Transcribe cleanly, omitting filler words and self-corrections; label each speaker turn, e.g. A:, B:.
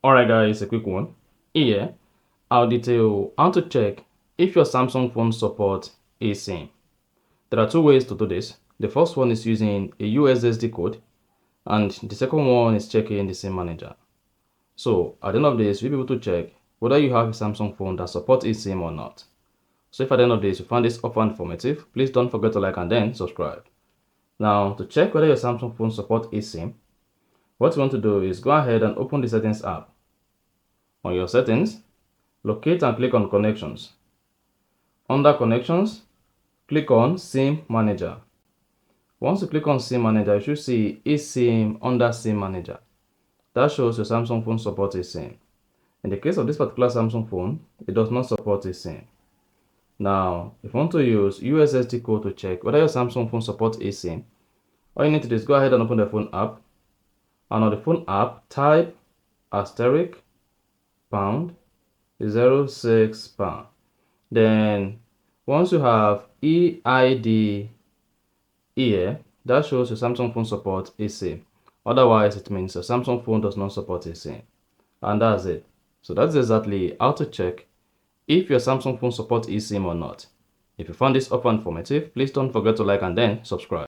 A: Alright guys, a quick one. Here, I'll detail how to check if your Samsung phone supports eSIM. There are two ways to do this. The first one is using a USSD code, and the second one is checking the SIM manager. So at the end of this, you'll be able to check whether you have a Samsung phone that supports eSIM or not. So if at the end of this you find this offer informative, please don't forget to like and then subscribe. Now, to check whether your Samsung phone supports eSIM, what you want to do is go ahead and open the settings app. On your settings, locate and click on connections. Under connections, click on SIM manager. Once you click on SIM manager, you should see eSIM under SIM manager. That shows your Samsung phone supports eSIM. In the case of this particular Samsung phone, it does not support eSIM. Now, if you want to use USSD code to check whether your Samsung phone supports eSIM, all you need to do is go ahead and open the phone app. And on the phone app, type asterisk pound 06 pound. Then once you have EID here, that shows your Samsung phone supports eSIM. Otherwise, it means your Samsung phone does not support eSIM. And that's it. So that's exactly how to check if your Samsung phone supports eSIM or not. If you found this offer informative, please don't forget to like and then subscribe.